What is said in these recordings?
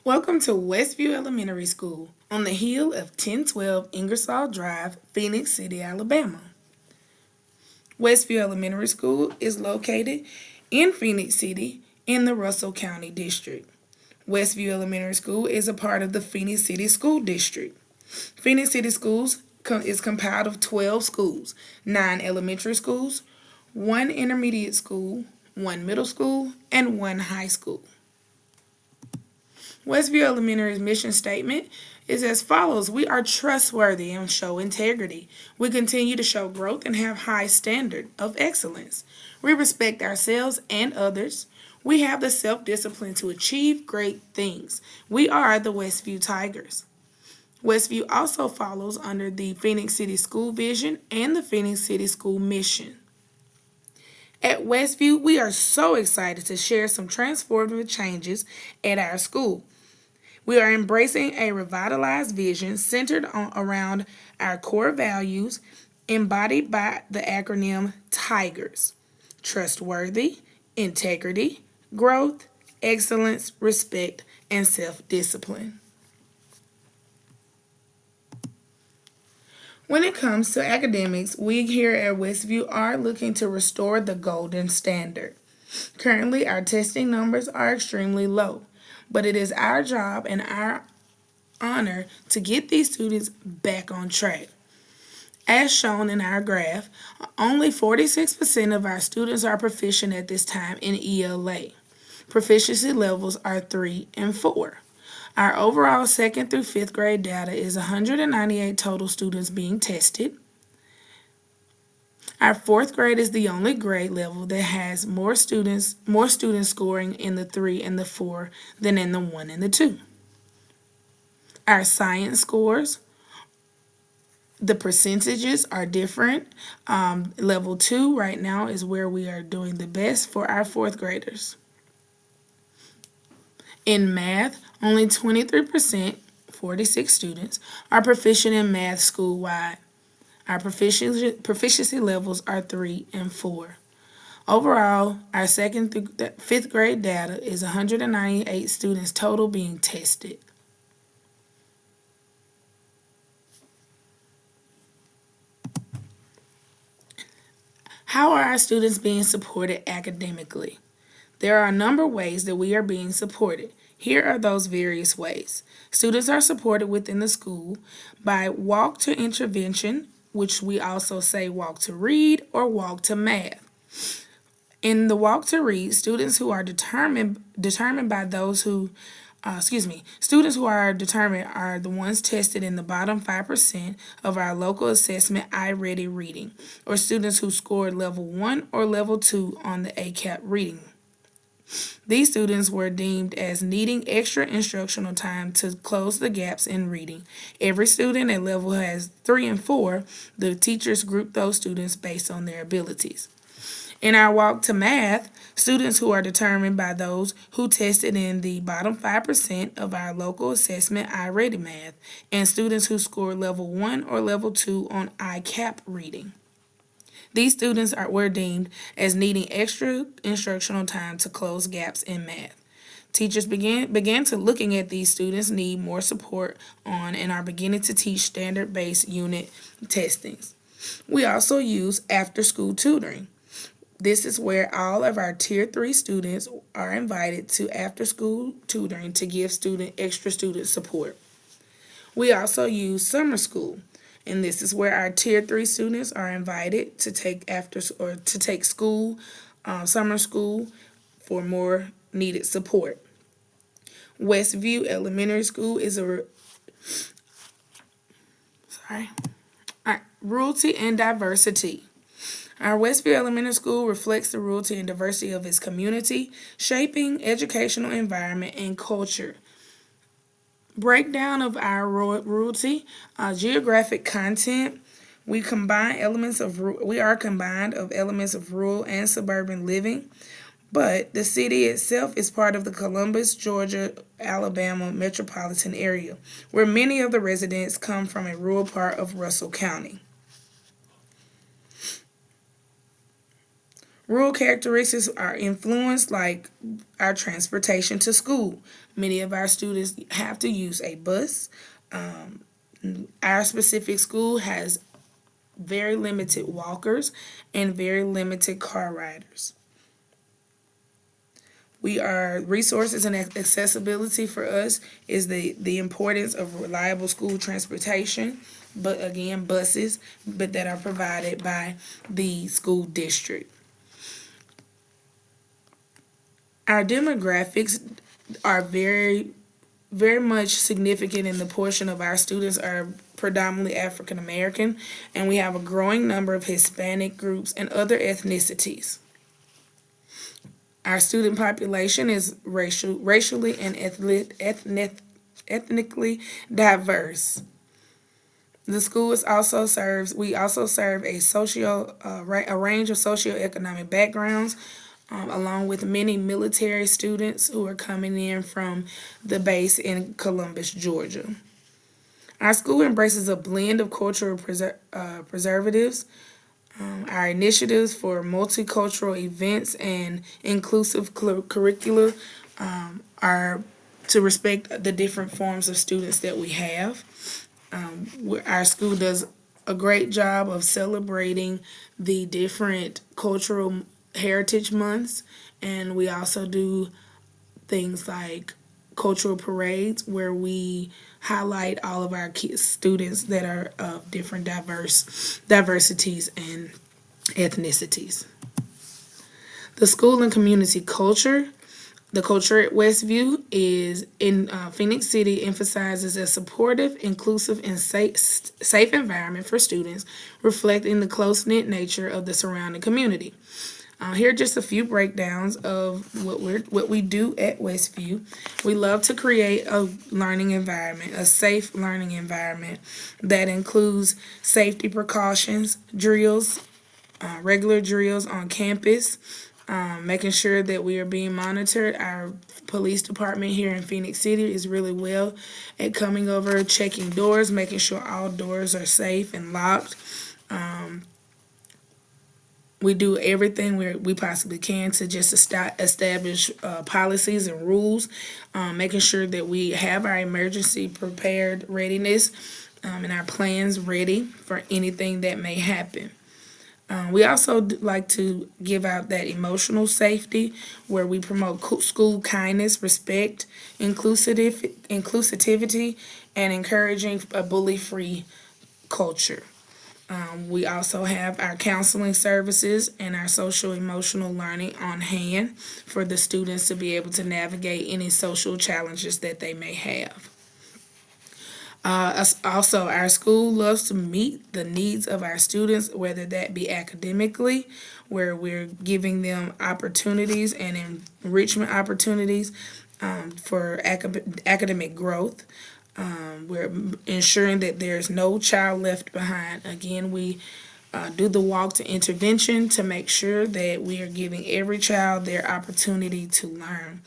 Welcome to Westview Elementary School on the hill of 1012 Ingersoll Drive, Phoenix City, Alabama. Westview Elementary School is located in Phoenix City in the Russell County District. Westview Elementary School is a part of the Phoenix City School District. Phoenix City Schools is compiled of 12 schools, 9 elementary schools, 1 intermediate school, 1 middle school, and 1 high school. Westview Elementary's mission statement is as follows. We are trustworthy and show integrity. We continue to show growth and have high standard of excellence. We respect ourselves and others. We have the self-discipline to achieve great things. We are the Westview Tigers. Westview also follows under the Phoenix City School Vision and the Phoenix City School Mission. At Westview, we are so excited to share some transformative changes at our school. We are embracing a revitalized vision centered around our core values embodied by the acronym TIGERS: trustworthy, integrity, growth, excellence, respect, and self-discipline. When it comes to academics, we here at Westview are looking to restore the golden standard. Currently, our testing numbers are extremely low, but it is our job and our honor to get these students back on track. As shown in our graph, only 46% of our students are proficient at this time in ELA. Proficiency levels are 3 and 4. Our overall 2nd through 5th grade data is 198 total students being tested. Our 4th grade is the only grade level that has more students scoring in the 3 and the 4 than in the 1 and the 2. Our science scores, the percentages are different. Level 2 right now is where we are doing the best for our 4th graders. In math, only 23%, 46 students, are proficient in math school-wide. Our proficiency levels are 3 and 4. Overall, our 2nd through 5th grade data is 198 students total being tested. How are our students being supported academically? There are a number of ways that we are being supported. Here are those various ways. Students are supported within the school by walk to intervention, which we also say walk to read or walk to math. In the walk to read, students who are determined by those who students who are determined are the ones tested in the bottom 5% of our local assessment iReady reading, or students who scored level 1 or level 2 on the ACAP reading. These students were deemed as needing extra instructional time to close the gaps in reading. Every student at level has 3 and 4. The teachers group those students based on their abilities. In our walk to math, students who are determined by those who tested in the bottom 5% of our local assessment iReady math, and students who scored level 1 or level 2 on ICAP reading. These students were deemed as needing extra instructional time to close gaps in math. Teachers began to looking at these students need more support on and are beginning to teach standard-based unit testings. We also use after-school tutoring. This is where all of our Tier 3 students are invited to after-school tutoring to give extra student support. We also use summer school, and this is where our Tier 3 students are invited to take summer school for more needed support. Westview Elementary School is Rural and diversity. Our Westview Elementary School reflects the rurality and diversity of its community, shaping educational environment and culture. Breakdown of our rurality, geographic content. We are combined of elements of rural and suburban living, but the city itself is part of the Columbus, Georgia, Alabama metropolitan area, where many of the residents come from a rural part of Russell County. Rural characteristics are influenced like our transportation to school. Many of our students have to use a bus. Um, our specific school has very limited walkers and very limited car riders. We are resources and accessibility for us is the importance of reliable school transportation, but again, buses, but that are provided by the school district. Our demographics are very much significant in the portion of our students are predominantly African American, and we have a growing number of Hispanic groups and other ethnicities. Our student population is racially and ethnically diverse. The school is also serves. We also serve a range of socioeconomic backgrounds, along with many military students who are coming in from the base in Columbus, Georgia. Our school embraces a blend of cultural preservatives. Our initiatives for multicultural events and inclusive curricula are to respect the different forms of students that we have. Our school does a great job of celebrating the different cultural heritage months, and we also do things like cultural parades where we highlight all of our kids, students that are of different diversities and ethnicities. The school and community culture. The culture at Westview is in Phoenix City emphasizes a supportive, inclusive, and safe environment for students, reflecting the close knit nature of the surrounding community. Here are just a few breakdowns of what we do at Westview. We love to create a learning environment, a safe learning environment that includes safety precautions, drills, regular drills on campus, making sure that we are being monitored. Our police department here in Phoenix City is really well at coming over, checking doors, making sure all doors are safe and locked. We do everything we possibly can to just establish policies and rules, making sure that we have our emergency prepared readiness and our plans ready for anything that may happen. We also like to give out that emotional safety where we promote school kindness, respect, inclusivity, and encouraging a bully-free culture. We also have our counseling services and our social emotional learning on hand for the students to be able to navigate any social challenges that they may have. Also, our school loves to meet the needs of our students, whether that be academically, where we're giving them opportunities and enrichment opportunities for academic growth. We're ensuring that there's no child left behind. Again, we do the walk to intervention to make sure that we are giving every child their opportunity to learn.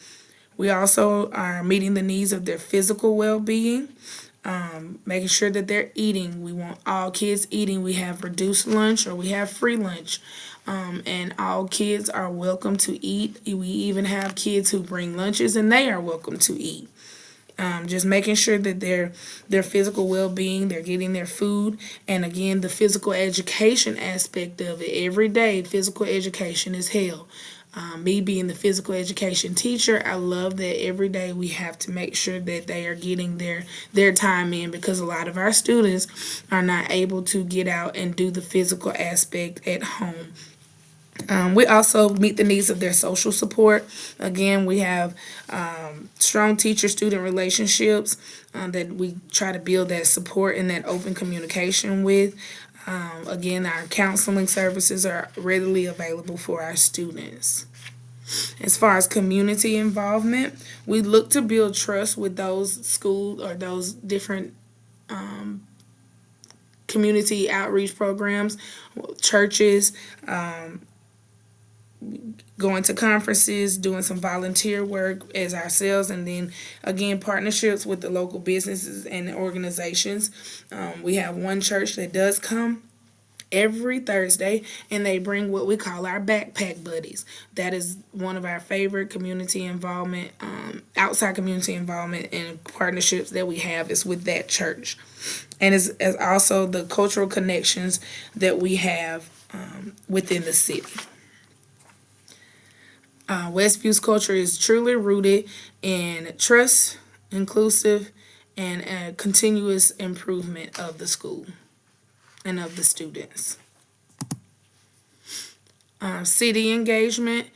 We also are meeting the needs of their physical well-being, making sure that they're eating. We want all kids eating. We have reduced lunch or we have free lunch. And all kids are welcome to eat. We even have kids who bring lunches and they are welcome to eat. Just making sure that their physical well-being, they're getting their food, and again, the physical education aspect of it. Every day, physical education is held. Me being the physical education teacher, I love that every day we have to make sure that they are getting their time in because a lot of our students are not able to get out and do the physical aspect at home. We also meet the needs of their social support. Again, we have strong teacher-student relationships that we try to build that support and that open communication with. Again, our counseling services are readily available for our students. As far as community involvement, we look to build trust with those schools or those different community outreach programs, churches, going to conferences, doing some volunteer work as ourselves, and then again partnerships with the local businesses and organizations. We have one church that does come every Thursday, and they bring what we call our backpack buddies. That is one of our favorite community involvement, outside community involvement and partnerships that we have is with that church. And as also the cultural connections that we have within the city. Westview's culture is truly rooted in trust, inclusive, and a continuous improvement of the school and of the students. City engagement.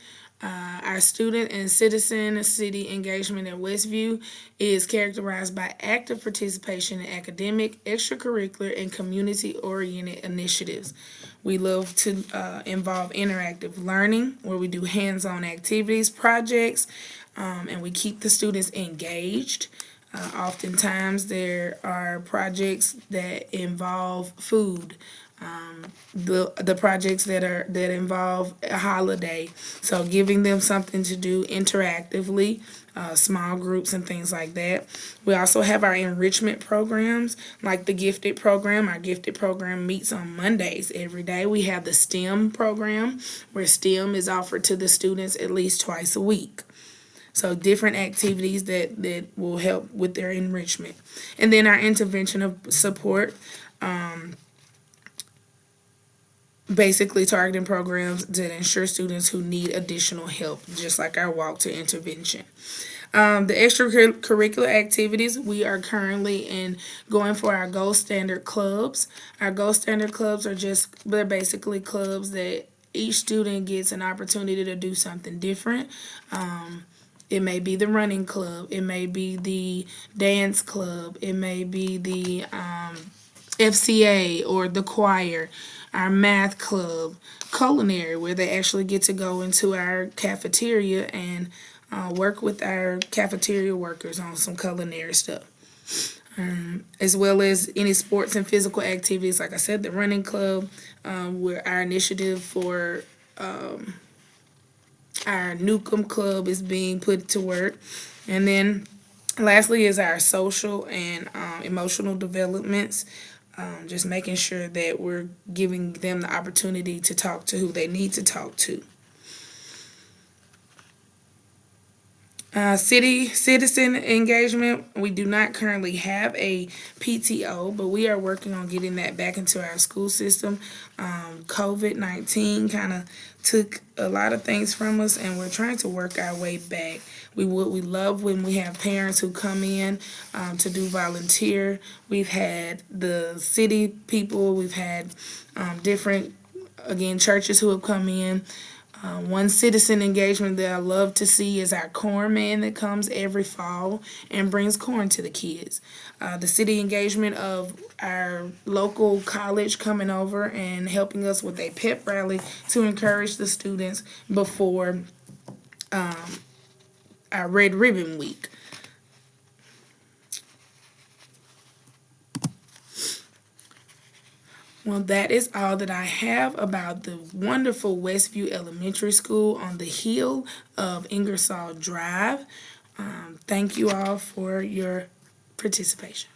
Our student and citizen city engagement at Westview is characterized by active participation in academic, extracurricular, and community-oriented initiatives. We love to involve interactive learning, where we do hands-on activities, projects, and we keep the students engaged. Oftentimes, there are projects that involve food, the projects that involve a holiday. So giving them something to do interactively, small groups and things like that. We also have our enrichment programs, like the gifted program. Our gifted program meets on Mondays every day. We have the STEM program, where STEM is offered to the students at least twice a week. So different activities that will help with their enrichment. And then our intervention of support, basically targeting programs that ensure students who need additional help, just like our walk to intervention. The extracurricular activities, we are currently going for our gold standard clubs. Our gold standard clubs they're basically clubs that each student gets an opportunity to do something different. It may be the running club, it may be the dance club, it may be the FCA or the choir, our math club, culinary, where they actually get to go into our cafeteria and work with our cafeteria workers on some culinary stuff. As well as any sports and physical activities, like I said, the running club, where our initiative for our Newcomb Club is being put to work. And then lastly is our social and emotional developments. Just making sure that we're giving them the opportunity to talk to who they need to talk to. Citizen engagement. We do not currently have a PTO, but we are working on getting that back into our school system. COVID-19 kind of took a lot of things from us, and we're trying to work our way back. We love when we have parents who come in to do volunteer. We've had the city people. We've had different, again, churches who have come in. One citizen engagement that I love to see is our corn man that comes every fall and brings corn to the kids. The city engagement of our local college coming over and helping us with a pep rally to encourage the students before our Red Ribbon Week. Well, that is all that I have about the wonderful Westview Elementary School on the hill of Ingersoll Drive. Thank you all for your participation.